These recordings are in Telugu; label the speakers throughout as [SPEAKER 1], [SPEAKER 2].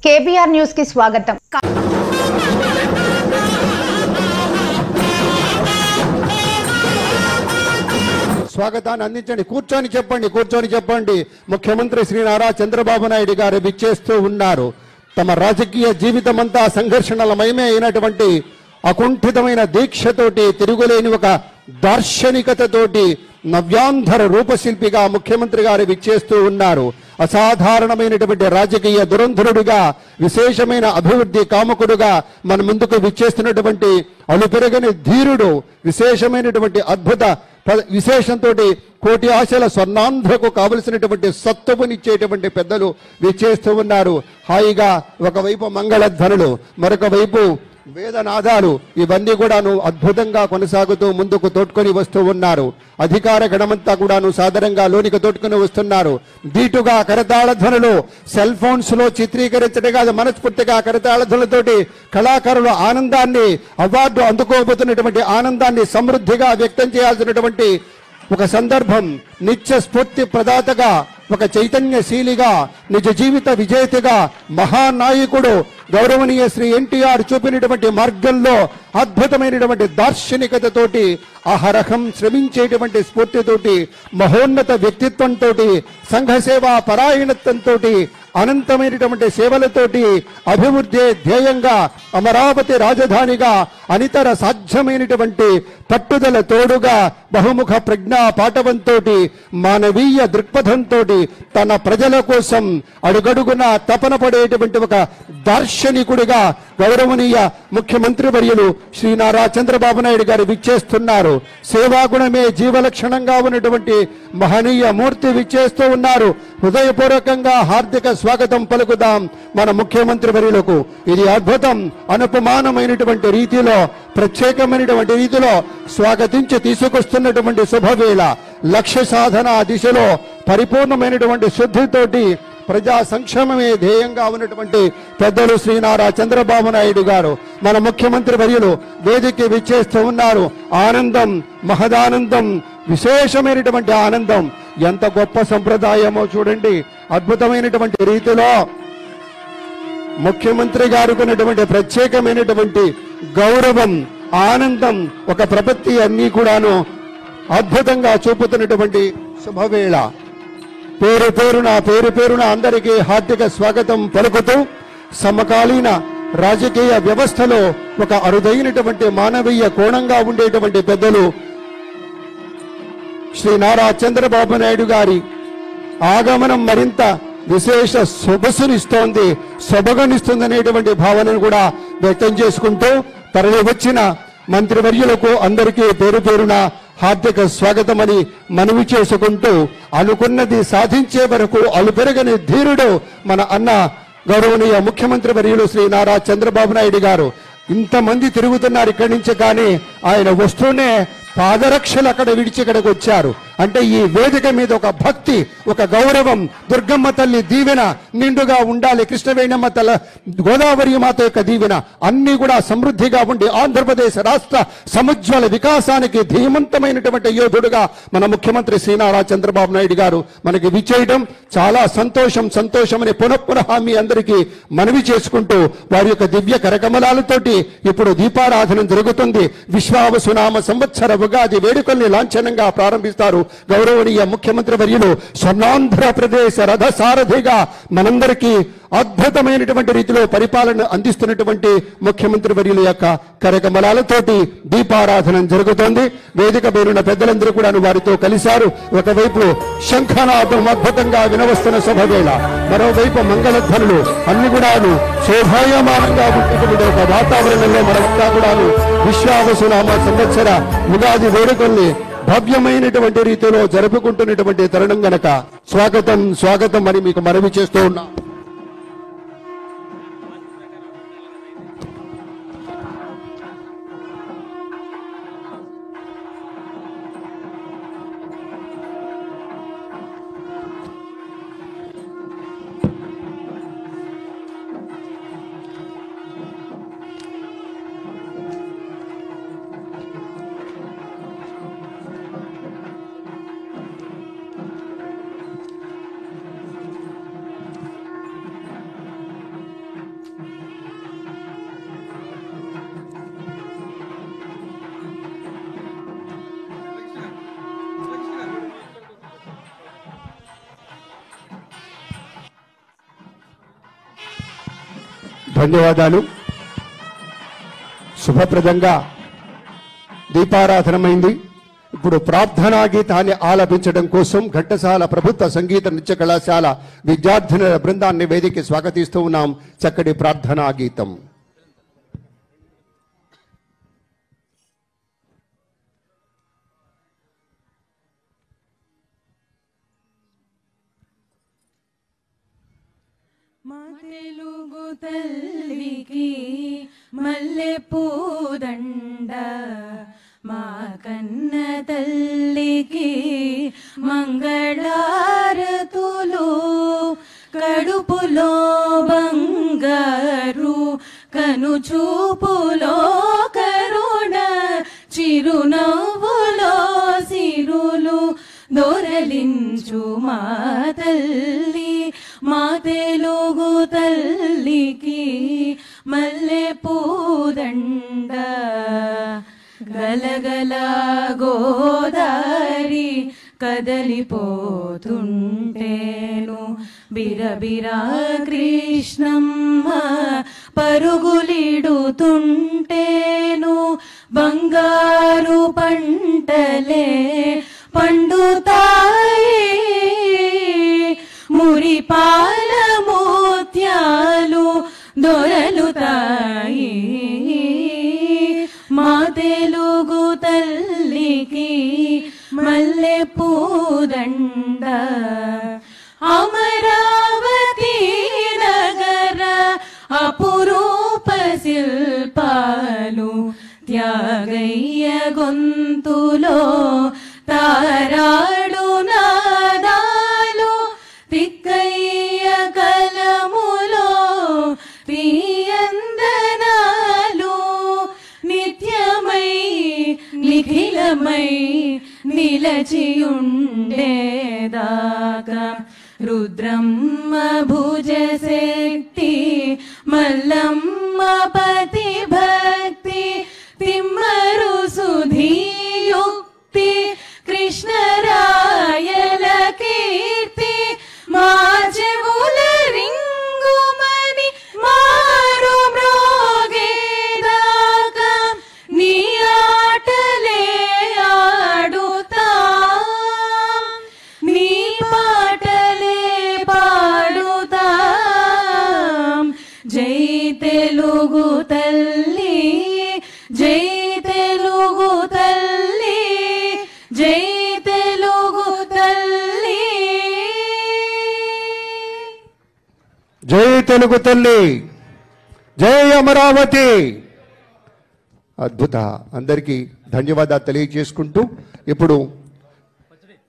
[SPEAKER 1] కేబీఆర్ న్యూస్ కి స్వాగతం.
[SPEAKER 2] స్వాగతాన్ని అందించండి. కూర్చొని చెప్పండి. ముఖ్యమంత్రి శ్రీ నారా చంద్రబాబు నాయుడు గారు విచ్చేస్తూ ఉన్నారు. తమ రాజకీయ జీవితం అంతా సంఘర్షణలమయమే అయినటువంటి అకుంఠితమైన దీక్షతోటి, తిరుగులేని ఒక దార్శనికతతోటి నవ్యాంధ్ర రూపశిల్పిగా ముఖ్యమంత్రి గారు విచ్చేస్తూ ఉన్నారు. అసాధారణమైనటువంటి రాజకీయ దురంధరుడిగా, విశేషమైన అభివృద్ధి కాముకుడుగా మన ముందుకు విచ్చేస్తున్నటువంటి అలుపెరగని ధీరుడు, విశేషమైనటువంటి అద్భుత విశేషంతో కోటి ఆశల స్వర్ణాంధ్రకు కావలసినటువంటి సత్తువునిచ్చేటువంటి పెద్దలు విచ్చేస్తూ ఉన్నారు. హాయిగా ఒకవైపు మంగళధ్వనులు, మరొక వైపు వేదనాదాలు, ఇవన్నీ కూడాను అద్భుతంగా కొనసాగుతూ ముందుకు తోడ్కొని వస్తూ ఉన్నారు. అధికార గణమంతా కూడాను సాధారణంగా లోనికి తోడ్కొని వస్తున్నారు. దీటుగా కరతాళ ధ్వనులు, సెల్ ఫోన్స్ లో చిత్రీకరించడం కాదు, మనస్ఫూర్తిగా కరతాళ ధ్వనులతోటి కళాకారుల ఆనందాన్ని, అవార్డు అందుకోబోతున్నటువంటి ఆనందాన్ని సమృద్ధిగా వ్యక్తం చేయాల్సినటువంటి ఒక సందర్భం. నిత్య స్ఫూర్తి ప్రదాతగా, ఒక చైతన్యశీలిగా, నిజ జీవిత విజేతగా, మహానాయకుడు గౌరవనీయ శ్రీ ఎన్టీఆర్ చూపినటువంటి మార్గంలో అద్భుతమైనటువంటి దార్శనికతతోటి, అహరహం శ్రమించేటువంటి స్ఫూర్తితోటి, మహోన్నత వ్యక్తిత్వంతో, సంఘసేవా పరాయణత్వంతో, అనంతమైనటువంటి సేవలతోటి, అభివృద్ధి ధ్యేయంగా, అమరావతి రాజధానిగా, అనితర సాధ్యమైనటువంటి పట్టుదల తోడుగా, బహుముఖ ప్రజ్ఞా పాటవంతో, మానవీయ దృక్పథంతో, తన ప్రజల కోసం అడుగడుగున తపన పడేటువంటి ఒక దార్శనికుడిగా గౌరవనీయ ముఖ్యమంత్రి వర్యులు శ్రీ నారా చంద్రబాబు నాయుడు గారు విచ్చేస్తున్నారు. సేవాగుణమే జీవలక్షణంగా ఉన్నటువంటి మహనీయ మూర్తి విచ్చేస్తూ ఉన్నారు. హృదయపూర్వకంగా హార్దిక స్వాగతం పలుకుదాం మన ముఖ్యమంత్రి వర్యులకు. ఇది అద్భుతం, అనుపమానమైనటువంటి రీతిలో, ప్రత్యేకమైనటువంటి రీతిలో స్వాగతించి తీసుకొస్తున్నటువంటి శుభవేళ. లక్ష్య సాధన దిశలో పరిపూర్ణమైనటువంటి శుద్ధితోటి ప్రజా సంక్షేమమే ధ్యేయంగా ఉన్నటువంటి పెద్దలు శ్రీ నారా చంద్రబాబు నాయుడు గారు, మన ముఖ్యమంత్రి వర్యులు వేదికకి విచ్చేస్తూ ఉన్నారు. ఆనందం, మహదానందం, విశేషమైనటువంటి ఆనందం. ఎంత గొప్ప సంప్రదాయమో చూడండి. అద్భుతమైనటువంటి రీతిలో ముఖ్యమంత్రి గారికి ఉన్నటువంటి ప్రత్యేకమైనటువంటి గౌరవం, ఆనందం, ఒక ప్రపత్తి అన్నీ కూడాను అద్భుతంగా చూపుతున్నటువంటి శుభవేళ. పేరు పేరున అందరికీ హార్దిక స్వాగతం పలుకుతూ, సమకాలీన రాజకీయ వ్యవస్థలో ఒక అరుదైనటువంటి మానవీయ కోణంగా ఉండేటువంటి పెద్దలు శ్రీ నారా చంద్రబాబు నాయుడు గారి ఆగమనం మరింత విశేష సొగసునిస్తోంది, సొబగనిస్తుందనేటువంటి భావనను కూడా వ్యక్తం చేసుకుంటూ, తరలి వచ్చిన మంత్రివర్యులకు అందరికీ పేరున హార్దిక స్వాగతమని మనవి చేసుకుంటూ, అనుకున్నది సాధించే వరకు అలుపెరగని ధీరుడు మన అన్న గౌరవనీయ ముఖ్యమంత్రి వర్యులు శ్రీ నారా చంద్రబాబు నాయుడు గారు. ఇంతమంది తిరుగుతున్నారు ఇక్కడి నుంచి, కానీ ఆయన వస్తూనే పాదరక్షలు అక్కడ విడిచి ఇక్కడికి వచ్చారు. అంటే ఈ వేదిక మీద ఒక భక్తి, ఒక గౌరవం, దుర్గమ్మ తల్లి దీవెన నిండుగా ఉండాలి, కృష్ణవేణమ్మ తల గోదావరి మాత యొక్క దీవెన అన్ని కూడా సమృద్ధిగా ఉండి ఆంధ్రప్రదేశ్ రాష్ట్ర సముజ్వల వికాసానికి ధీమంతమైనటువంటి యోధుడుగా మన ముఖ్యమంత్రి శ్రీ నారా చంద్రబాబు నాయుడు గారు మనకి విచ్చేయడం చాలా సంతోషమని పునః మీ అందరికీ మనవి చేసుకుంటూ, వారి యొక్క దివ్య కరకమలాలతోటి ఇప్పుడు దీపారాధన జరుగుతుంది. విశ్వావసునామ సంవత్సర ఉగాది వేడుకల్ని లాంఛనంగా ప్రారంభిస్తారు గౌరవనీయ ముఖ్యమంత్రి వర్యులు. స్వర్ణాంధ్రప్రదేశ్ రథ సారథిగా మనందరికీ అద్భుతమైనటువంటి రీతిలో పరిపాలన అందిస్తున్నటువంటి ముఖ్యమంత్రి వర్యుల యొక్క కరకమలాలతోటి దీపారాధన జరుగుతోంది. వేదిక పేరున్న పెద్దలందరూ కూడా వారితో కలిశారు. ఒకవైపు శంఖనాదం అద్భుతంగా వినవస్తున్న శుభవేళ, మరోవైపు మంగళధ్వనులు, అన్ని కూడాను శోభాయమానంగా ఉన్నటువంటి ఒక వాతావరణంలో మనమంతా కూడాను విశ్వావసునామ సంవత్సర ఉగాది వేడుకల్ని భవ్యమైనటువంటి రీతిలో జరుపుకుంటున్నటువంటి తరుణం గనక స్వాగతం అని మీకు మనవి చేస్తూ ఉన్నా. ధన్యవాదాలు. శుభప్రదంగా దీపారాధనమైంది. ఇప్పుడు ప్రార్థనా గీతాన్ని ఆలపించడం కోసం ఘంటసాల ప్రభుత్వ సంగీత నృత్య కళాశాల విద్యార్థినుల బృందాన్ని వేదికకి స్వాగతిస్తూ ఉన్నాం. చక్కటి ప్రార్థనా గీతం.
[SPEAKER 1] మా తెలుగు తల్లికి మల్లె పూదండ, మా కన్న తల్లికి మంగళారతులు, కడుపులో బంగారు కనుచూపులో కరుణ, చిరునవ్వులో సిరులు దొరలించు మా తల్లి. మా తెలుగు తల్లికి మల్లె పూదండ. గలగల గోదారి కదలిపోతుంటేను, బిరబిరా కృష్ణమ్మ పరుగులిడుతుంటేను, బంగారు పంటలే పండుతాయి, మురిపాల మోత్యాలు దొరలుతాయి. మా తెలుగు తల్లికి మల్లె పూదండ. అమరావతి నగర అపురూప శిల్పాలు, త్యాగయ్య గొంతులో తారాడు నాదాలు, తిక్కయ్య కలములో తీయందనాలు, నిత్యమై నిఖిలమై నిలచియుండేదాకా రుద్రమ్మ భుజ శక్తి, మల్లమ్మ పతి భక్తి, తిమ్మరు సుధీయుక్తి, కృష్ణరాయల కీర్తి, మా చెవుల రింగుమని మారు మ్రోగేదాకా నీ ఆటలే ఆడుతాం, నీ పాటలే పాడుతాం. జై తెలుగు తల్లి, జై తెలుగు తల్లి, జై తెలుగు తల్లి.
[SPEAKER 2] జై తెలుగు తల్లి, జై అమరావతి. అద్భుత. అందరికీ ధన్యవాదాలు తెలియజేసుకుంటూ ఇప్పుడు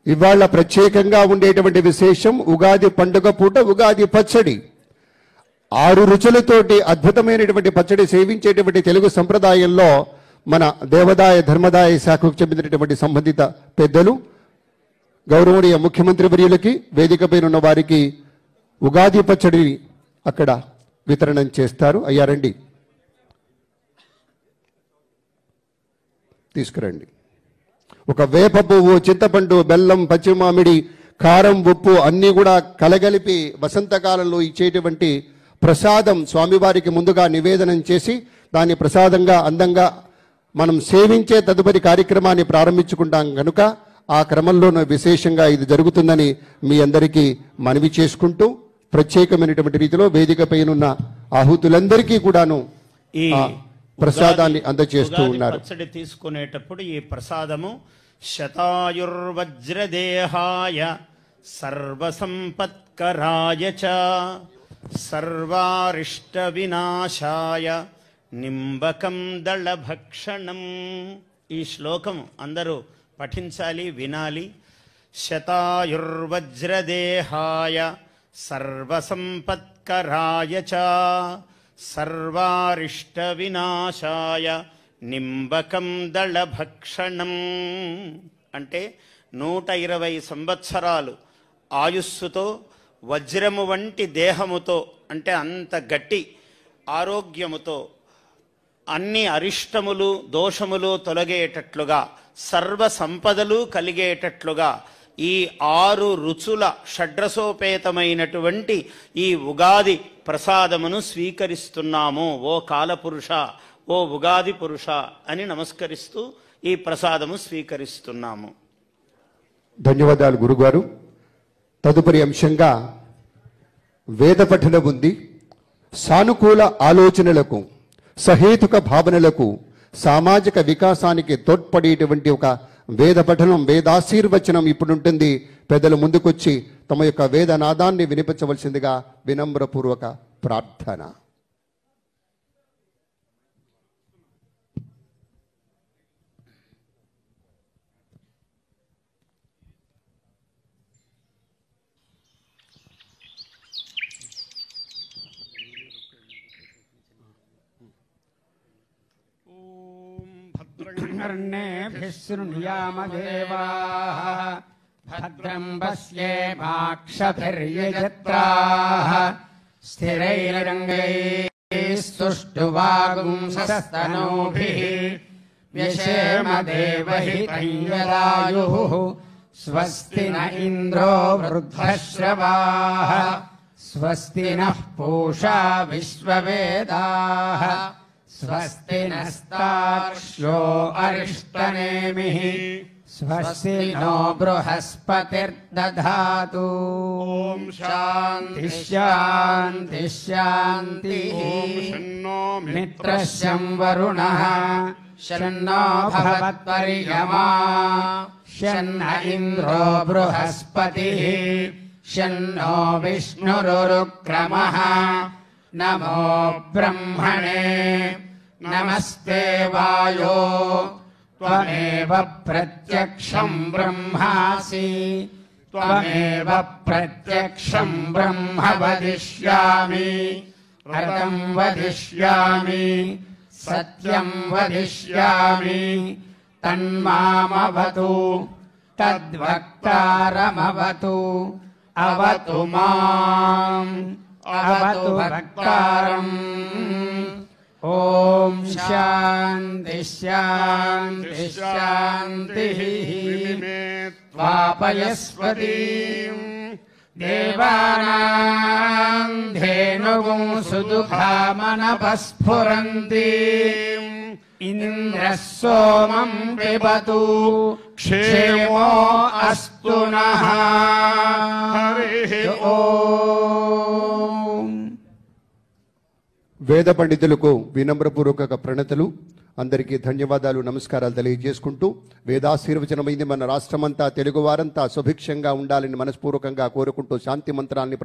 [SPEAKER 2] ఇవాళ ప్రత్యేకంగా ఉండేటువంటి విశేషం ఉగాది పండుగ పూట ఉగాది పచ్చడి. 6 రుచులతోటి అద్భుతమైనటువంటి పచ్చడి సేవించేటువంటి తెలుగు సంప్రదాయంలో మన దేవాదాయ ధర్మదాయ శాఖకు చెందినటువంటి సంబంధిత పెద్దలు, గౌరవనీయ ముఖ్యమంత్రి వర్యులకి, వేదికపైన ఉన్న వారికి ఉగాది పచ్చడి అక్కడ వితరణం చేస్తారు. అయ్యా రండి, తీసుకురండి. ఒక వేప పువ్వు, చింతపండు, బెల్లం, పచ్చిమామిడి, కారం, ఉప్పు అన్నీ కూడా కలగలిపి వసంతకాలంలో ఇచ్చేటువంటి ప్రసాదం స్వామివారికి ముందుగా నివేదనం చేసి దాన్ని ప్రసాదంగా అందంగా మనం సేవించే తదుపరి కార్యక్రమాన్ని ప్రారంభించుకుంటాం కనుక ఆ క్రమంలోనే విశేషంగా ఇది జరుగుతుందని మీ అందరికీ మనవి చేసుకుంటూ ప్రత్యేకమైనటువంటి రీతిలో వేదికపైనున్న ఆహుతులందరికీ కూడాను ఈ ప్రసాదాన్ని అందజేస్తూ ఉన్నారు.
[SPEAKER 3] పచ్చడి తీసుకునేటప్పుడు ఈ ప్రసాదము శతాయుర్వజ్రదేహాయ సర్వసంపత్కరాయ చ సర్వారిష్ట వినాశాయ నింబకం దళభక్షణం. ఈ శ్లోకం అందరూ పఠించాలి, వినాలి. శతాయుర్వజ్రదేహాయ సర్వసంపత్కరాయ చ సర్వారిష్ట వినాశాయ నింబకం దళభక్షణం. అంటే 120 సంవత్సరాలు ఆయుస్సుతో వజ్రము వంటి దేహముతో, అంటే అంత గట్టి ఆరోగ్యముతో, అన్ని అరిష్టములు దోషములు తొలగేటట్లుగా, సర్వ సంపదలు కలిగేటట్లుగా ఈ 6 రుచుల షడ్రసోపేతమైనటువంటి ఈ ఉగాది ప్రసాదమును స్వీకరిస్తున్నాము. ఓ కాలపురుష, ఓ ఉగాది పురుష అని నమస్కరిస్తూ ఈ ప్రసాదము స్వీకరిస్తున్నాము.
[SPEAKER 2] ధన్యవాదాలు గురుగారు. తదుపరి అంశంగా వేద పఠనం ఉంది. సానుకూల ఆలోచనలకు, సహేతుక భావనలకు, సామాజిక వికాసానికి తోడ్పడేటువంటి ఒక వేద పఠనం, వేదాశీర్వచనం ఇప్పుడు ఉంటుంది. పెద్దలు ముందుకొచ్చి తమ యొక్క వేదనాదాన్ని వినిపించవలసిందిగా వినమ్రపూర్వక ప్రార్థన.
[SPEAKER 4] कर्णेभिः शृणुयामदेवाः भद्रं पश्येमाक्षभिर्यजत्राः स्थिरैरङ्गैस्तुष्टुवागुंसस्तनूभिः व्यशेम देवहितं यदायुः स्वस्ति न इन्द्रो वृद्धश्रवाः स्वस्ति नः पूषा विश्ववेदाः स्वस्ति नस्तार्क्ष्यो अरिष्टनेमिः स्वस्ति नो बृहस्पतिर्दधातु। ॐ शान्ति शान्ति शान्तिः। मित्रः शं वरुणः शन्नो भवत्वर्यमा शन्न इन्द्रो बृहस्पतिः शन्नो विष्णुरुक्रमः। नमो ब्रह्मणे नमस्ते वायो त्वमेव प्रत्यक्षं ब्रह्मासि त्वमेव प्रत्यक्षं ब्रह्म वदिष्यामि ऋतं वदिष्यामि सत्यं वदिष्यामि तन्मामवतु तद्वक्तारमवतु अवतु माम् अवतु वक्तारम्। ॐ शान्ति शान्ति शान्तिः। त्वापयस्वतीं देवानां धेनुगुं सुदुःखामनपस्फुरन्तीम् इन्द्रः सोमं पिबतु क्षेमो अस्तु नः। हरिः ओम्।
[SPEAKER 2] వేద పండితులకు వినమ్రపూర్వక ప్రణతులు. అందరికీ ధన్యవాదాలు, నమస్కారాలు తెలియజేసుకుంటూ వేదాశీర్వచనమైంది. మన రాష్ట్రమంతా, తెలుగు వారంతా సుభిక్షంగా ఉండాలని మనస్పూర్వకంగా కోరుకుంటూ శాంతి మంత్రాన్ని